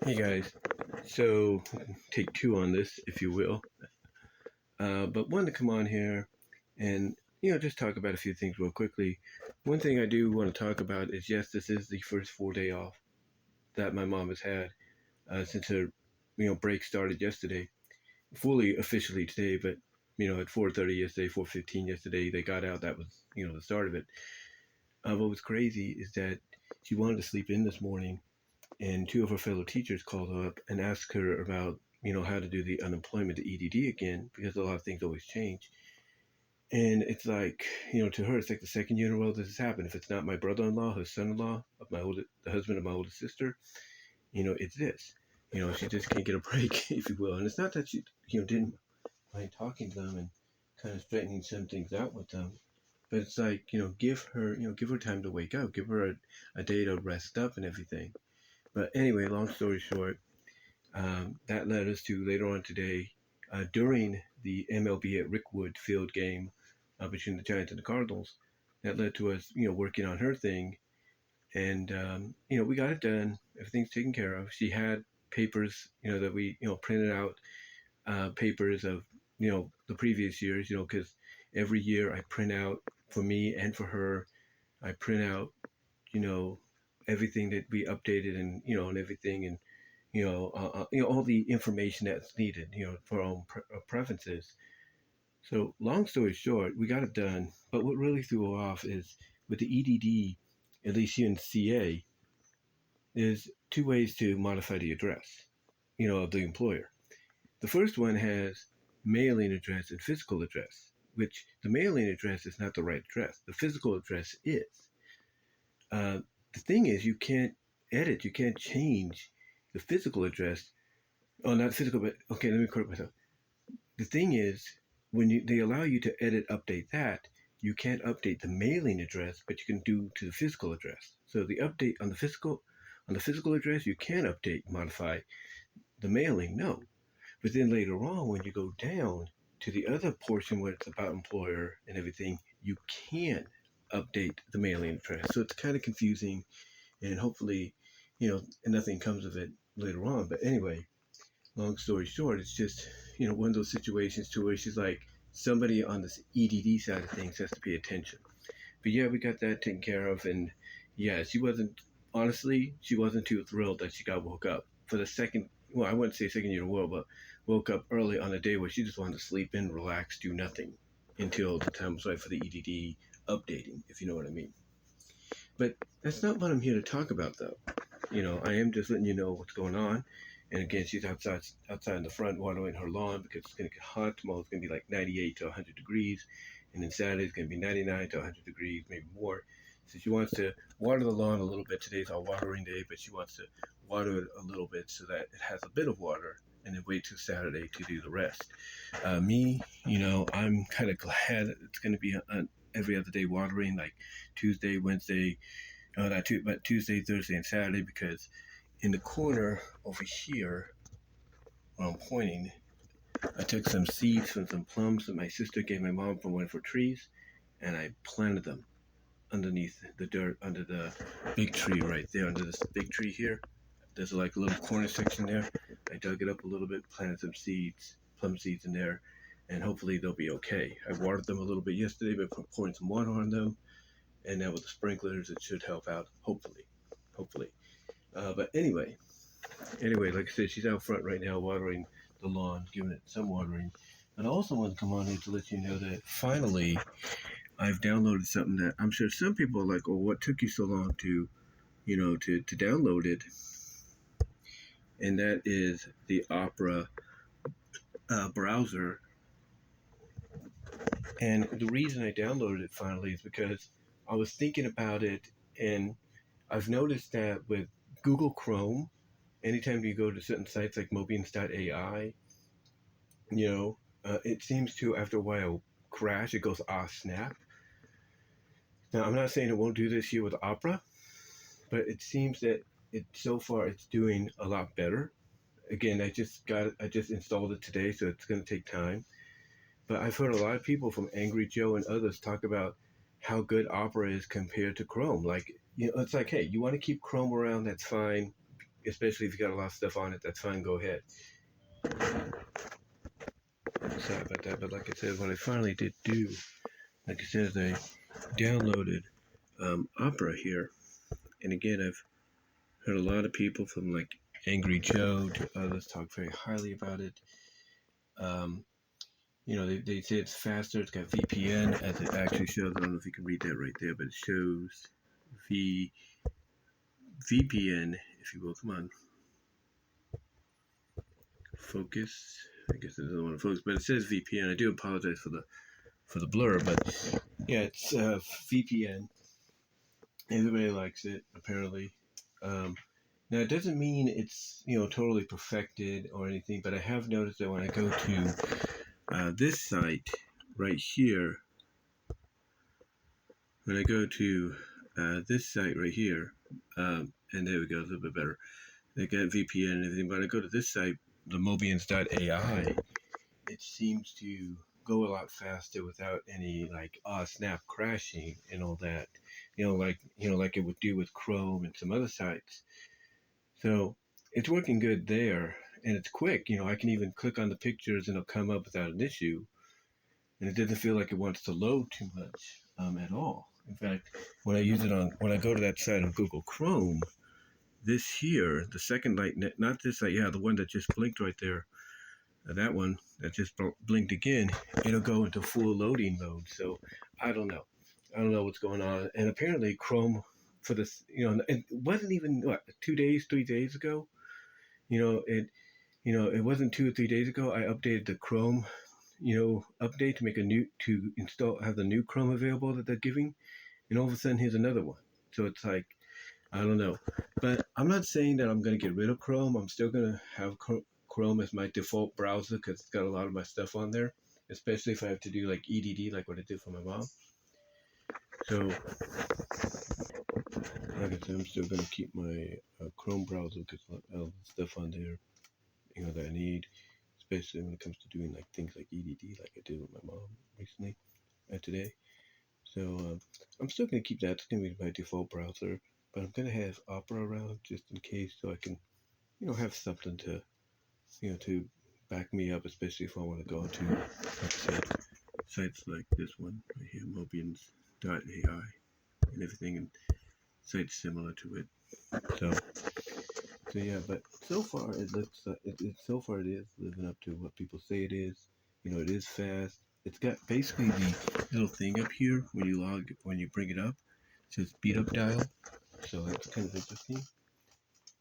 Hey guys, so take two on this, if you will. But wanted to come on here and just talk about a few things real quickly. One thing I do want to talk about is yes, this is the first full day off that my mom has had since her break started yesterday, fully officially today, but at 4:30 yesterday, 4:15 yesterday, they got out. That was the start of it. What was crazy is that she wanted to sleep in this morning and two of her fellow teachers called her up and asked her about how to do the unemployment, the EDD again, because a lot of things always change. And it's like, to her, it's like the second year in a row this has happened. If it's not my brother-in-law, her son-in-law, of the husband of my oldest sister, it's this. She just can't get a break, if you will. And it's not that she, didn't mind talking to them and kind of straightening some things out with them, but it's like, give her time to wake up, give her a day to rest up and everything. But anyway, long story short, that led us to later on today, during the MLB at Rickwood Field game between the Giants and the Cardinals. That led to us, working on her thing, and we got it done. Everything's taken care of. She had papers, that we, printed out, papers of, the previous years, because every year I print out for me and for her. I print out, you know, everything that we updated and and everything and all the information that's needed, for our own preferences. So, long story short, we got it done. But what really threw her off is with the EDD, at least here in CA, there's two ways to modify the address, of the employer. The first one has mailing address and physical address, which the mailing address is not the right address. The physical address is. Uh, the thing is, you can't change the physical address. Oh, not physical, but okay, let me correct myself. The thing is, when they allow you to edit, update that, you can't update the mailing address, but you can do to the physical address. So the update on the physical address, you can update, modify. The mailing, no. But then later on, when you go down to the other portion where it's about employer and everything, you can update the mailing address. So it's kind of confusing, and hopefully, nothing comes of it later on. But anyway, long story short, it's just, one of those situations to where she's like, somebody on this EDD side of things has to pay attention. But yeah, we got that taken care of. And yeah, she wasn't too thrilled that she got woke up for the second, well, I wouldn't say second year in a row, but woke up early on a day where she just wanted to sleep in, relax, do nothing until the time was right for the EDD updating, if you know what I mean. But that's not what I'm here to talk about, though. I am just letting you know what's going on. And again, she's outside in the front watering her lawn because it's going to get hot. Tomorrow it's going to be like 98 to 100 degrees. And then Saturday it's going to be 99 to 100 degrees, maybe more. So she wants to water the lawn a little bit. Today's our watering day, but she wants to water it a little bit so that it has a bit of water and then wait till Saturday to do the rest. Me, I'm kind of glad it's going to be an every other day watering, like Tuesday, Wednesday, not Tuesday, but Tuesday, Thursday, and Saturday, because in the corner over here where I'm pointing, I took some seeds from some plums that my sister gave my mom from one of her trees, and I planted them underneath the dirt under the big tree right there, under this big tree here. There's like a little corner section there. I dug it up a little bit, planted some seeds, plum seeds in there, and hopefully they'll be okay. I watered them a little bit yesterday, but pouring some water on them, and now with the sprinklers, it should help out. Hopefully. But anyway, like I said, she's out front right now watering the lawn, giving it some watering. And I also want to come on here to let you know that finally I've downloaded something that I'm sure some people are like, "Oh, what took you so long to, to download it?" And that is the Opera browser. And the reason I downloaded it finally is because I was thinking about it, and I've noticed that with Google Chrome, anytime you go to certain sites like Mobians.ai, it seems to, after a while, crash. It goes, snap. Now, I'm not saying it won't do this here with Opera, but it seems that so far it's doing a lot better. Again, I just installed it today, so it's going to take time. But I've heard a lot of people from Angry Joe and others talk about how good Opera is compared to Chrome. Like, it's like, hey, you want to keep Chrome around, that's fine. especially if you got a lot of stuff on it, that's fine, go ahead. Sorry about that, but like I said, what I finally did do, like I said, I downloaded Opera here, and again, I've heard a lot of people from like Angry Joe to others talk very highly about it. They say it's faster, it's got VPN, as it actually shows. I don't know if you can read that right there, but it shows VPN, if you will. Come on, focus. I guess it doesn't want to focus, but it says VPN. I do apologize for the blur, but yeah, it's VPN. Everybody likes it, apparently. Now, it doesn't mean it's totally perfected or anything, but I have noticed that when I go to this site right here, when I go to this site right here, and there we go, a little bit better. They got VPN and everything, but I go to this site, the Mobians.ai, it seems to go a lot faster without any like snap crashing and all that. Like it would do with Chrome and some other sites. So it's working good there, and it's quick. I can even click on the pictures and it'll come up without an issue, and it doesn't feel like it wants to load too much at all. In fact, when I go to that site on Google Chrome, this here, the second light, not this light, yeah, the one that just blinked right there, that one that just blinked again, it'll go into full loading mode. So I don't know what's going on. And apparently Chrome for this, it wasn't even 3 days ago. It wasn't 2 or 3 days ago. I updated the Chrome, update to have the new Chrome available that they're giving, and all of a sudden here's another one. So it's like, I don't know, but I'm not saying that I'm going to get rid of Chrome. I'm still going to have Chrome as my default browser because it's got a lot of my stuff on there, especially if I have to do like EDD, like what I did for my mom. So, like I said, I'm still going to keep my Chrome browser because a lot of stuff on there, that I need, especially when it comes to doing like things like EDD, like I did with my mom recently, today. So I'm still going to keep that. It's going to be my default browser, but I'm going to have Opera around just in case, so I can, have something to, to back me up, especially if I want to go to, like I said, sites like this one right here, Mobians.ai, and everything, and sites similar to it. So yeah, but so far it looks, so far it is living up to what people say it is. It is fast. It's got basically the little thing up here when you bring it up, it says speed up dial. So that's kind of interesting.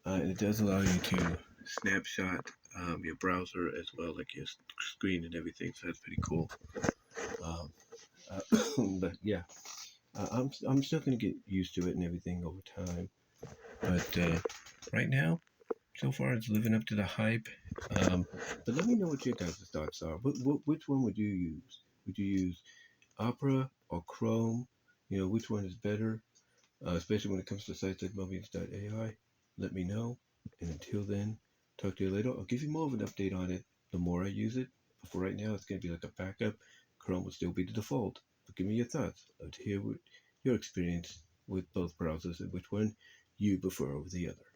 And it does allow you to snapshot your browser as well, like your screen and everything. So that's pretty cool. But yeah, I'm still gonna get used to it and everything over time. But right now, so far it's living up to the hype. But let me know what your guys' thoughts are. Which one would you use? Would you use Opera or Chrome? Which one is better? Especially when it comes to sites like Mobians.ai. Let me know. And until then, talk to you later. I'll give you more of an update on it the more I use it. But for right now, it's going to be like a backup. Chrome will still be the default. But give me your thoughts. I'd love to hear what your experience with both browsers and which one you prefer over the other.